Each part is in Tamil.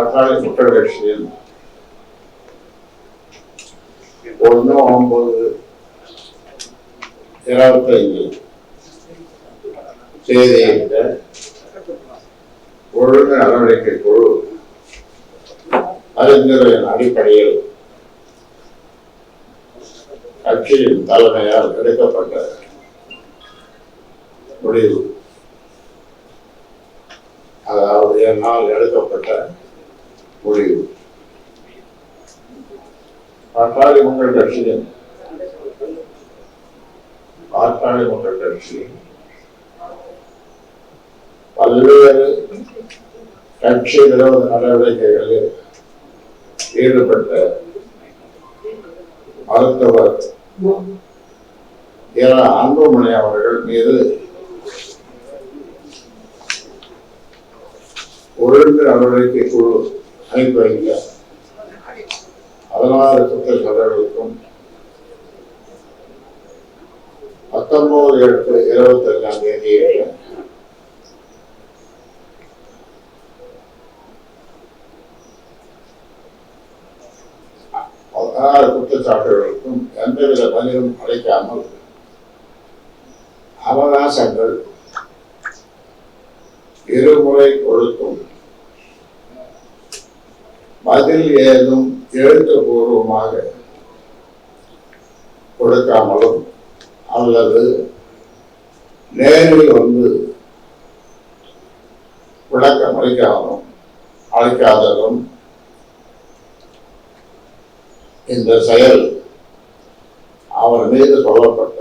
பாட்டாளி மக்கள் கட்சியில் 1/9/25 தேதியிட்ட ஒழுங்கு நடவடிக்கை குழு அறிஞரின் அடிப்படையில் கட்சியின் தலைமையால் எடுக்கப்பட்ட முடிவு, அதாவது என்னால் எடுக்கப்பட்ட முடிவு, பாட்டாளி மக்கள் கட்சி பல்வேறு கட்சி விரோத நடவடிக்கைகளில் ஈடுபட்ட மருத்துவர் அன்புமணி அவர்கள் மீது ஒழுங்கு நடவடிக்கை குழு அனுப்பி வைக்க 16 குற்றச்சாட்டுகளுக்கும் 19/8/25 தேதியிட்ட குற்றச்சாட்டுகளுக்கும் எந்தவித பதிலும் அளிக்காமல் அவகாசங்கள் இருமுறை கொடுத்தும் பதில் ஏதும் எழுத்துப்பூர்வமாக கொடுக்காமலும் அல்லது நேரில் வந்து விளக்கம் அளிக்காததும் இந்த செயல் அவர் மீது சொல்லப்பட்ட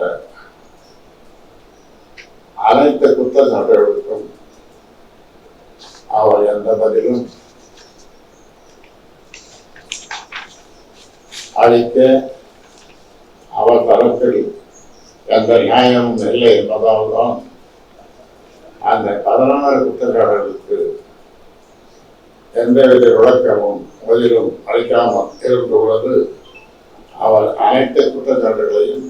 அனைத்து குற்றச்சாட்டுகளுக்கும் அவர் எந்த பதிலும் அளிக்க அவர் தரப்பில் எந்த நியாயமும் இல்லை என்பதால் தான் அந்த 16 குற்றச்சாட்டுகளுக்கு எந்தவித விளக்கமும் பதிலும் அளிக்காமல் இருந்துள்ளது. அவர் அனைத்து குற்றச்சாட்டுகளையும்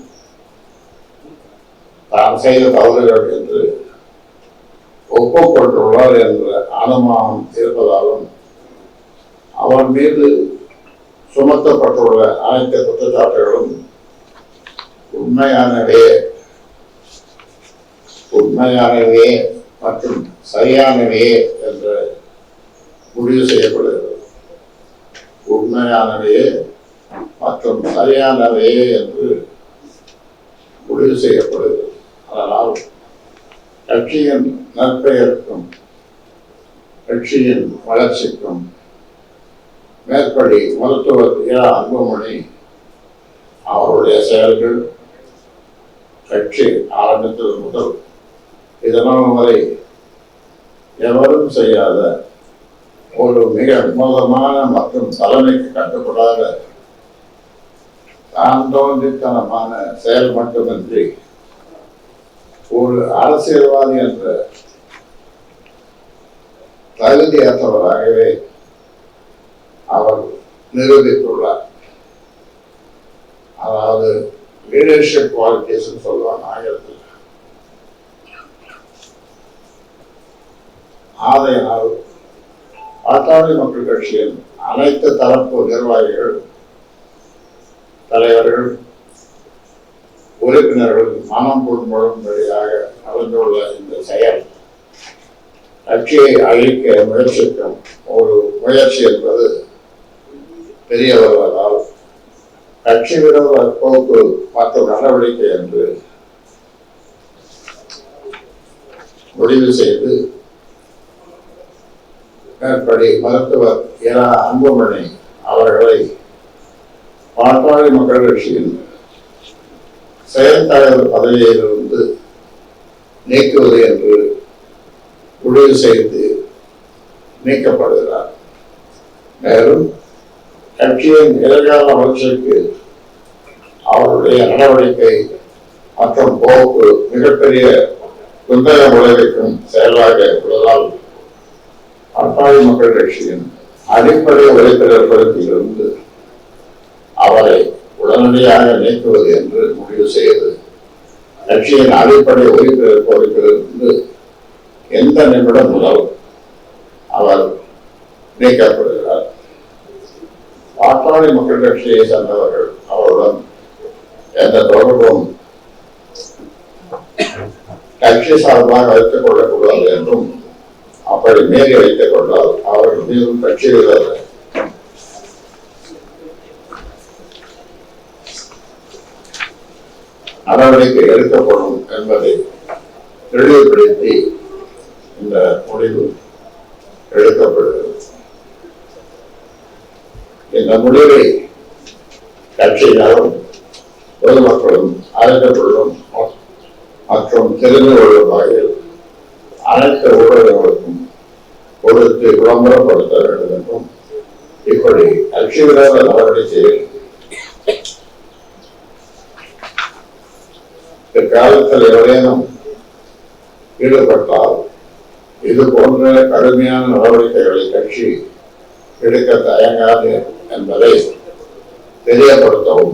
தான் செய்த தவறுகள் என்று ஒப்புக்கொண்டுள்ளார் என்ற அனுமானம் இருப்பதாலும் அவர் மீது சுமத்தப்பட்டுள்ள அனைத்து குற்றச்சாட்டுகளும் உண்மையானவே மற்றும் சரியானவே என்று முடிவு செய்யப்படுகிறது. உண்மையானவே மற்றும் சரியானவே என்று முடிவு செய்யப்படுகிறது. அதனால் கட்சியின் நற்பெயருக்கும் கட்சியின் வளர்ச்சிக்கும் மேற்படி மருத்துவர் அன்புமணி அவருடைய செயல்கள் கட்சி ஆரம்பித்தது முதல் இதனால் வரை எவரும் செய்யாத ஒரு மிக மோசமான மற்றும் தலைமைக்கு கட்டுப்படாத தான் தோன்றித்தனமான செயல் மட்டுமின்றி ஒரு அரசியல்வாதி என்ற தகுதியற்றவராகவே அவர் நிரூபித்துள்ளார். அதாவது லீடர்ஷிப் குவாலிட்டிஸ் சொல்லுவாங்க ஆங்கிலத்தில். ஆதையினால் பாட்டாளி மக்கள் கட்சியின் அனைத்து தரப்பு நிர்வாகிகள், தலைவர்கள், உறுப்பினர்கள் மனம் புண்படும்படியாக நடந்துள்ள இந்த செயல் கட்சியை அழிக்க முயற்சிக்கும் ஒரு முயற்சி என்பது தெரிய வருவதால் கட்சி விரோத போக்கு மற்றும் நடவடிக்கை என்று முடிவு செய்து மேற்படி மருத்துவர் அன்புமணி அவர்களை பாட்டாளி மக்கள் கட்சியின் செயல் தலைவர் பதவியிலிருந்து நீக்குவது என்று முடிவு செய்து நீக்கப்படுகிறார். மேலும் கட்சியின் எதிர்கால வளர்ச்சிக்கு அவருடைய நடவடிக்கை மற்றும் போக்கு மிகப்பெரிய குந்தகம் விளைவிக்கும் செயலாக உள்ளதால் பாட்டாளி மக்கள் கட்சியின் அடிப்படை உறுப்பினர் பொறுப்பிலிருந்து அவரை உடனடியாக நீக்குவது என்று முடிவு செய்து கட்சியின் அடிப்படை உறுப்பினர் பொறுப்பிலிருந்து எந்த நிமிடம் முதல் அவர் நீக்கப்படுகிறார். பாட்டாளி மக்கள் கட்சியை சேர்ந்தவர்கள் அவருடன் எந்த தொடர்பும் கட்சி சார்பாக வைத்துக் கொள்ளக்கூடாது என்றும், அப்படி மீறி வைத்துக் கொண்டால் அவர்கள் மீதும் கட்சி விரோத நடவடிக்கை எடுக்கப்படும் என்பதை தெளிவுபடுத்தி இந்த முடிவு எடுக்கப்படுகிறது. இந்த முடிவை கட்சியினரும் பொதுமக்களும் அறிந்துகொள்ளும் மற்றும் தெரிந்து கொள்ளும் வகையில் அனைத்து ஊடகங்களுக்கும் கொடுத்து விளம்பரப்படுத்த வேண்டும் என்றும், இப்படி கட்சி விரோத நடவடிக்கையில் இக்காலத்தில் எவரேனும் ஈடுபட்டால் இது போன்ற கடுமையான நடவடிக்கைகளை கட்சி எடுக்க தயங்காது என்பதை தெரியப்படுத்தவும்,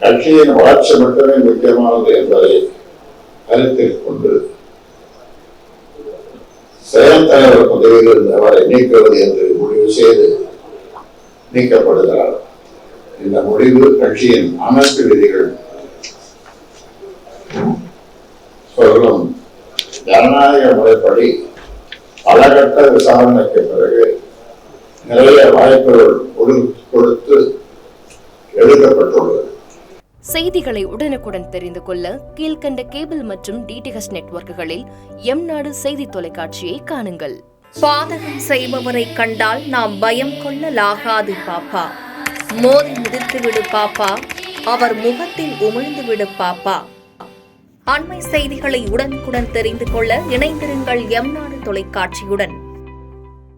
கட்சியின் வளர்ச்சி மட்டுமே முக்கியமானது என்பதை கருத்தில் கொண்டு செயல் தலைவர் பதவியில் இருந்தவரை நீக்குவது என்று முடிவு செய்து நீக்கப்படுகிறார். இந்த முடிவு கட்சியின் அமைப்பு விதிகள் சொல்லும் ஜனநாயக முறைப்படி பலகட்ட விசாரணைக்கு பிறகு நிறைய வாய்ப்புகள் கொடுத்து எடுக்கப்பட்டுள்ளது. செய்திகளை உடனுக்குடன் தெரிந்து கொள்ள கீழ்கண்ட கேபிள் மற்றும் டிடிஎச் நெட்வொர்க்குகளில் எம்நாடு செய்தி தொலைக்காட்சியை காணுங்கள். பாதகம் செய்பவரை கண்டால் நாம் பயம் கொள்ளலாகாது பாப்பா. மோதி மிதித்துவிடு பாப்பா, அவர் முகத்தில் உமிழ்ந்துவிடு பாப்பா. அண்மை செய்திகளை உடனுக்குடன் தெரிந்து கொள்ள இணைந்திருங்கள் எம்நாடு தொலைக்காட்சியுடன்.